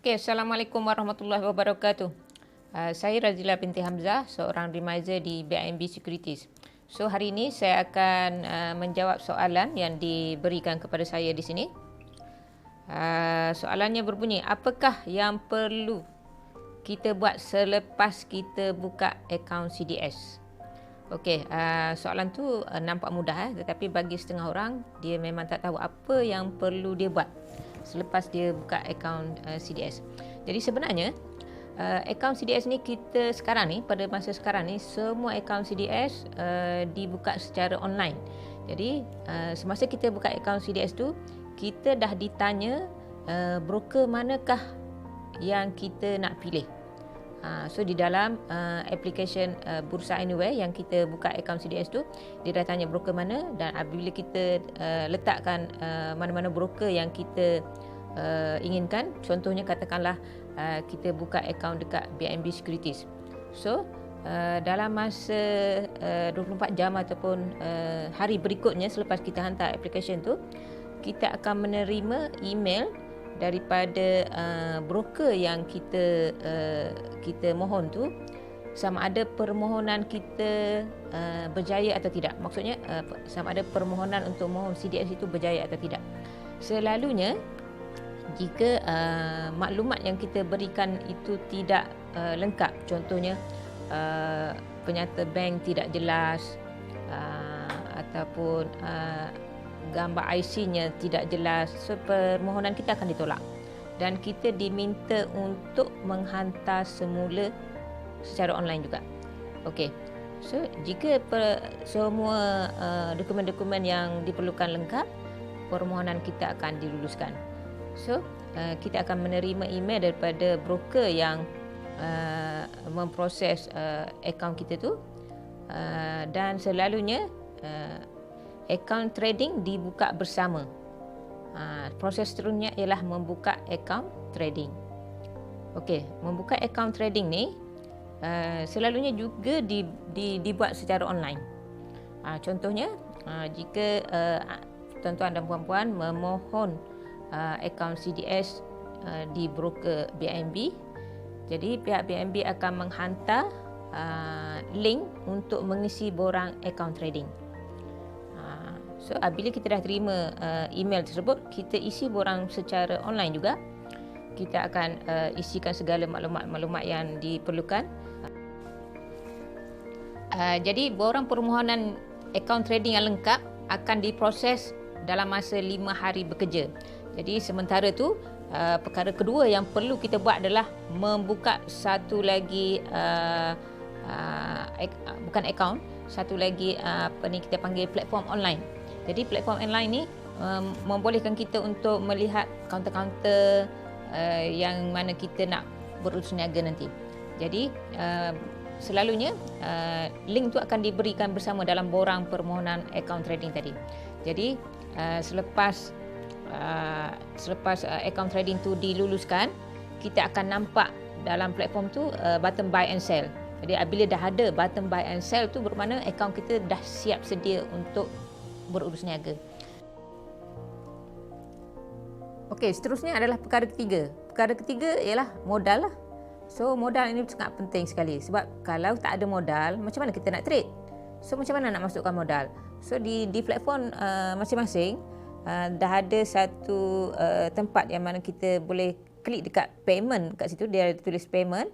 Okey, Assalamualaikum warahmatullahi wabarakatuh. Saya Razila binti Hamzah, seorang remiser di BIMB Securities. So, hari ini saya akan menjawab soalan yang diberikan kepada saya di sini. Soalannya berbunyi, apakah yang perlu kita buat selepas kita buka akaun CDS? Okey, soalan tu nampak mudah, tetapi bagi setengah orang, dia memang tak tahu apa yang perlu dia buat selepas dia buka akaun CDS. Jadi sebenarnya akaun CDS ni kita sekarang ni, pada masa sekarang ni, semua akaun CDS dibuka secara online. Jadi semasa kita buka akaun CDS tu, kita dah ditanya broker manakah yang kita nak pilih. So di dalam application Bursa Anywhere yang kita buka akaun CDS tu, dia dah tanya broker mana, dan apabila kita letakkan mana-mana broker yang kita inginkan, contohnya katakanlah kita buka akaun dekat BIMB Securities. So dalam masa 24 jam ataupun hari berikutnya selepas kita hantar application tu, kita akan menerima email daripada broker yang kita mohon tu, sama ada permohonan kita berjaya atau tidak. Maksudnya sama ada permohonan untuk mohon CDS itu berjaya atau tidak. Selalunya jika maklumat yang kita berikan itu tidak lengkap, contohnya penyata bank tidak jelas, ataupun gambar IC-nya tidak jelas, so permohonan kita akan ditolak dan kita diminta untuk menghantar semula secara online juga. Okey. So jika semua dokumen-dokumen yang diperlukan lengkap, permohonan kita akan diluluskan. So kita akan menerima email daripada broker yang memproses akaun kita tu, dan selalunya akaun trading dibuka bersama. Proses seterusnya ialah membuka akaun trading. Okey, membuka akaun trading ni selalunya juga dibuat secara online. Contohnya, jika tuan-tuan dan puan-puan memohon akaun CDS di broker BIMB, jadi pihak BIMB akan menghantar link untuk mengisi borang akaun trading. So, bila kita dah terima email tersebut, kita isi borang secara online juga. Kita akan isikan segala maklumat-maklumat yang diperlukan. Jadi, borang permohonan akaun trading yang lengkap akan diproses dalam masa 5 hari bekerja. Jadi, sementara tu, perkara kedua yang perlu kita buat adalah membuka satu lagi bukan akaun, satu lagi kita panggil platform online. Jadi platform online ni membolehkan kita untuk melihat kaunter-kaunter yang mana kita nak berurus niaga nanti. Jadi selalunya link tu akan diberikan bersama dalam borang permohonan akaun trading tadi. Jadi selepas akaun trading tu diluluskan, kita akan nampak dalam platform tu button buy and sell. Jadi apabila dah ada button buy and sell tu, bermakna akaun kita dah siap sedia untuk berurus niaga. Okey, seterusnya adalah perkara ketiga. Perkara ketiga ialah modal lah. So modal ini sangat penting sekali, sebab kalau tak ada modal, macam mana kita nak trade? So macam mana nak masukkan modal? So di platform masing-masing dah ada satu tempat yang mana kita boleh klik dekat payment. Kat situ dia tulis payment,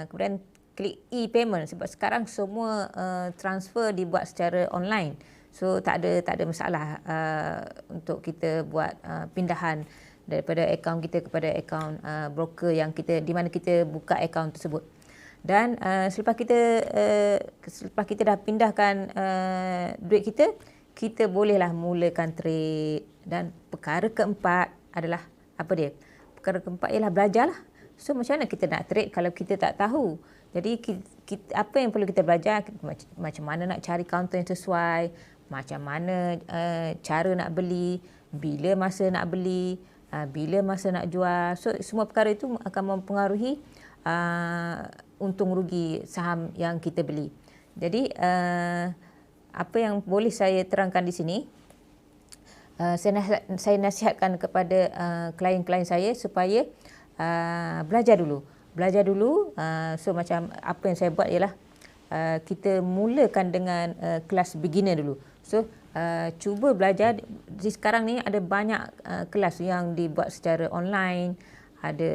kemudian klik e-payment, sebab sekarang semua transfer dibuat secara online. So tak ada masalah untuk kita buat pindahan daripada akaun kita kepada akaun broker yang di mana kita buka akaun tersebut. Dan selepas kita dah pindahkan duit kita bolehlah mulakan trade. Dan perkara keempat adalah apa dia? Perkara keempat ialah belajarlah. So macam mana kita nak trade kalau kita tak tahu? Jadi apa yang perlu kita belajar? Macam mana nak cari kaunter yang sesuai, macam mana cara nak beli, bila masa nak beli, bila masa nak jual. So semua perkara itu akan mempengaruhi untung rugi saham yang kita beli. Jadi apa yang boleh saya terangkan di sini, saya nasihatkan kepada klien-klien saya supaya belajar dulu. So macam apa yang saya buat ialah kita mulakan dengan kelas beginner dulu. So cuba belajar. Sekarang ni ada banyak kelas yang dibuat secara online. Ada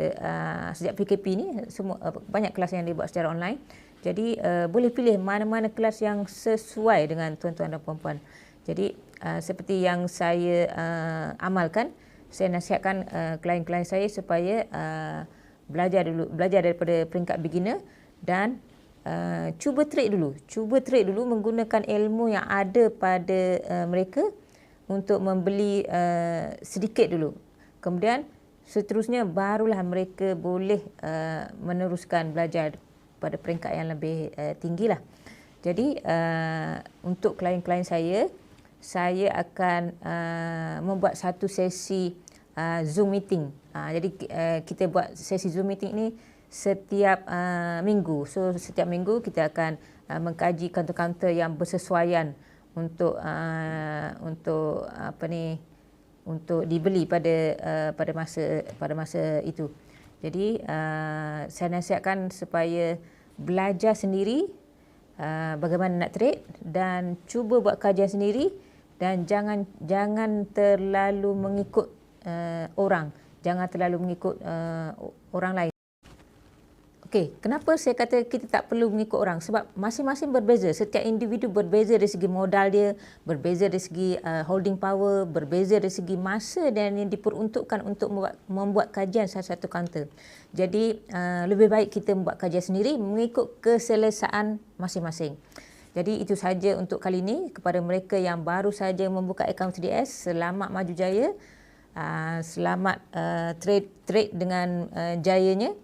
sejak PKP ni semua banyak kelas yang dibuat secara online. Jadi boleh pilih mana-mana kelas yang sesuai dengan tuan-tuan dan puan-puan. Jadi seperti yang saya amalkan, saya nasihatkan klien-klien saya supaya belajar daripada peringkat beginner dan cuba trade dulu menggunakan ilmu yang ada pada mereka untuk membeli sedikit dulu. Kemudian seterusnya barulah mereka boleh meneruskan belajar pada peringkat yang lebih tinggilah. Jadi untuk klien-klien saya akan membuat satu sesi Zoom meeting. Jadi kita buat sesi Zoom meeting ni setiap minggu. So setiap minggu kita akan mengkaji kaunter-kaunter yang bersesuaian untuk untuk dibeli pada masa itu. Jadi saya nasihatkan supaya belajar sendiri bagaimana nak trade dan cuba buat kajian sendiri dan jangan terlalu mengikut orang, jangan terlalu mengikut orang lain. Okey, kenapa saya kata kita tak perlu mengikut orang? Sebab masing-masing berbeza. Setiap individu berbeza dari segi modal dia, berbeza dari segi holding power, berbeza dari segi masa dan yang diperuntukkan untuk membuat kajian satu-satu kaunter. Jadi lebih baik kita membuat kajian sendiri mengikut keselesaan masing-masing. Jadi itu saja untuk kali ini. Kepada mereka yang baru saja membuka akaun CDS, selamat maju jaya. Selamat trade dengan jayanya.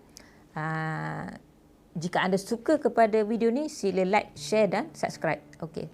Jika anda suka kepada video ni, sila like, share dan subscribe. Okey.